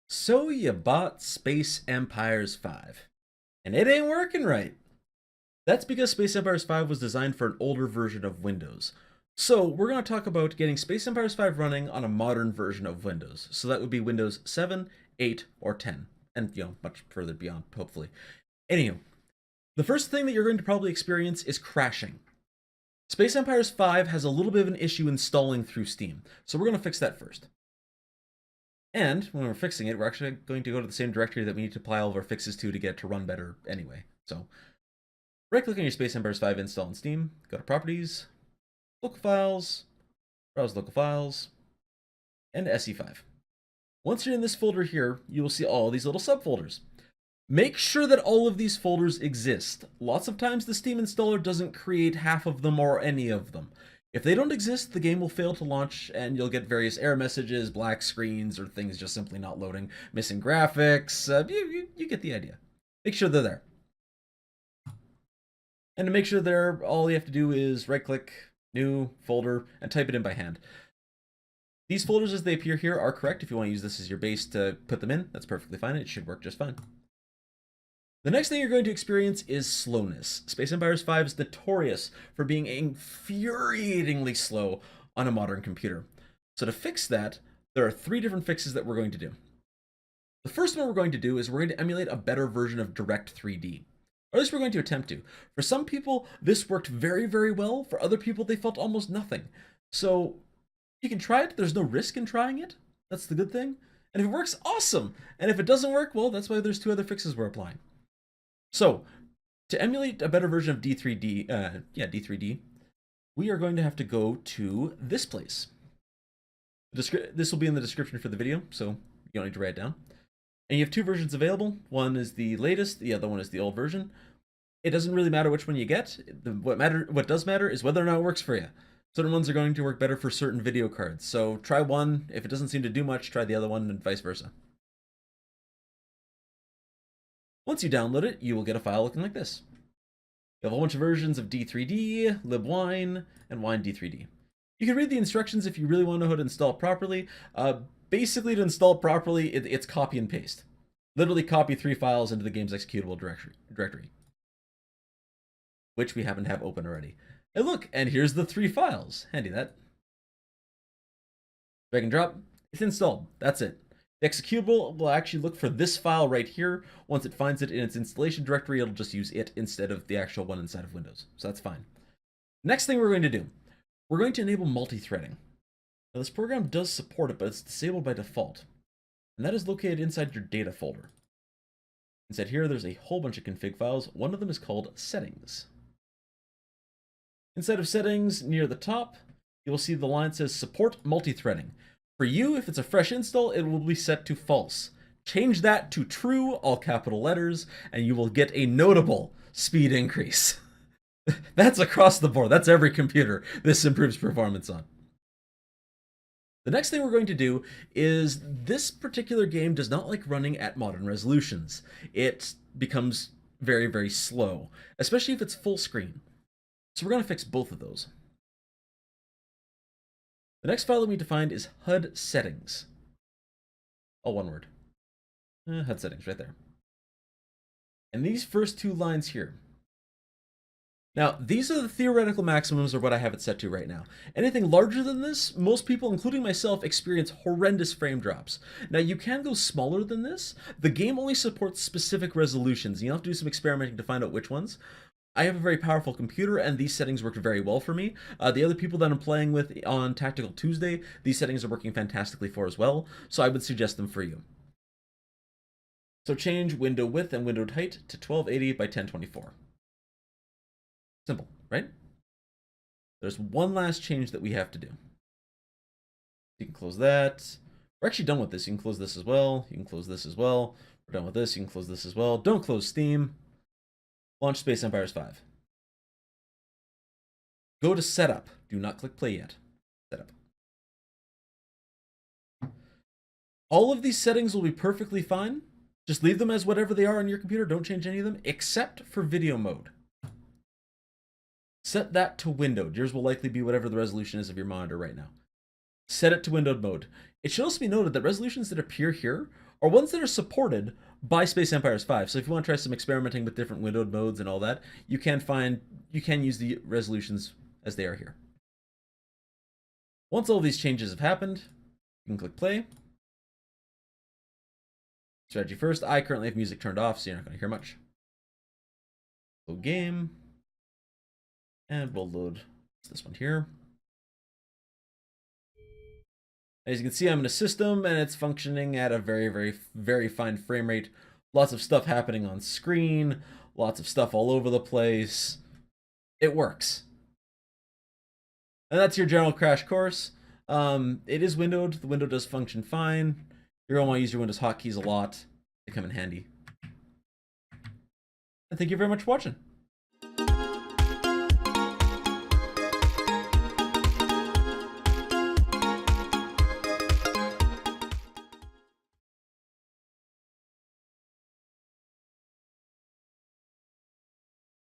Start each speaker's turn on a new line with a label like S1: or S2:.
S1: So you bought Space Empires 5, and it ain't working right. That's because Space Empires 5 was designed for an older version of Windows. So we're going to talk about getting Space Empires 5 running on a modern version of Windows. So that would be Windows 7, 8, or 10, and much further beyond, hopefully. Anywho, the first thing that you're going to probably experience is crashing. Space Empires 5 has a little bit of an issue installing through Steam, so we're going to fix that first. And when we're fixing it, we're actually going to go to the same directory that we need to apply all of our fixes to get it to run better anyway. So right-click on your Space Empires 5 install in Steam, go to Properties, Local Files, Browse Local Files, and SE5. Once you're in this folder here, you will see all these little subfolders. Make sure that all of these folders exist. Lots of times the Steam installer doesn't create half of them or any of them. If they don't exist, the game will fail to launch and you'll get various error messages, black screens, or things just simply not loading, missing graphics. You get the idea. Make sure they're there. And to make sure they're, all you have to do is right-click, New, Folder, and type it in by hand. These folders as they appear here are correct. If you want to use this as your base to put them in, that's perfectly fine. It should work just fine. The next thing you're going to experience is slowness. Space Empires 5 is notorious for being infuriatingly slow on a modern computer. So to fix that, there are 3 different fixes that we're going to do. The first one we're going to do is we're going to emulate a better version of Direct 3D. Or at least we're going to attempt to. For some people, this worked very, very well. For other people, they felt almost nothing. So you can try it. There's no risk in trying it. That's the good thing. And if it works, awesome. And if it doesn't work, well, that's why there's 2 other fixes we're applying. So, to emulate a better version of D3D, we are going to have to go to this place. This will be in the description for the video, so you don't need to write it down. And you have 2 versions available. One is the latest, the other one is the old version. It doesn't really matter which one you get. What does matter is whether or not it works for you. Certain ones are going to work better for certain video cards. So try one. If it doesn't seem to do much, try the other one, and vice versa. Once you download it, you will get a file looking like this. You have a whole bunch of versions of D3D, libwine, and wine-D3D. You can read the instructions if you really want to know how to install it properly. Basically, to install it properly, it's copy and paste. Literally copy 3 files into the game's executable directory, which we happen to have open already. And look, and here's the 3 files. Handy that. Drag and drop. It's installed. That's it. The executable will actually look for this file right here. Once it finds it in its installation directory, it'll just use it instead of the actual one inside of Windows. So that's fine. Next thing we're going to do, we're going to enable multi-threading. Now this program does support it, but it's disabled by default. And that is located inside your data folder. Inside here, there's a whole bunch of config files. One of them is called settings. Inside of settings, near the top, you will see the line that says support multi-threading. For you, if it's a fresh install, it will be set to false. Change that to true, all capital letters, and you will get a notable speed increase. That's across the board. That's every computer this improves performance on. The next thing we're going to do is this particular game does not like running at modern resolutions. It becomes very, very slow, especially if it's full screen. So we're going to fix both of those. The next file that we need to find is HUD settings. All one word. HUD settings right there. And these first 2 lines here. Now, these are the theoretical maximums of what I have it set to right now. Anything larger than this, most people, including myself, experience horrendous frame drops. Now, you can go smaller than this. The game only supports specific resolutions. You'll have to do some experimenting to find out which ones. I have a very powerful computer, and these settings worked very well for me. The other people that I'm playing with on Tactical Tuesday, these settings are working fantastically for as well, so I would suggest them for you. So change window width and windowed height to 1280 by 1024. Simple, right? There's one last change that we have to do. You can close that. We're actually done with this. You can close this as well. You can close this as well. We're done with this. You can close this as well. Don't close Steam. Launch Space Empires 5. Go to Setup. Do not click Play yet. Setup. All of these settings will be perfectly fine. Just leave them as whatever they are on your computer. Don't change any of them, except for video mode. Set that to windowed. Yours will likely be whatever the resolution is of your monitor right now. Set it to windowed mode. It should also be noted that resolutions that appear here are ones that are supported by Space Empires 5. So if you want to try some experimenting with different windowed modes and all that, you can use the resolutions as they are here. Once all these changes have happened, you can click play. Strategy first. I currently have music turned off, so you're not going to hear much. Load game. And we'll load this one here. As you can see, I'm in a system and it's functioning at a very, very, very fine frame rate. Lots of stuff happening on screen, lots of stuff all over the place. It works. And that's your general crash course. It is windowed. The window does function fine. You're going to want to use your Windows hotkeys a lot. They come in handy. And thank you very much for watching.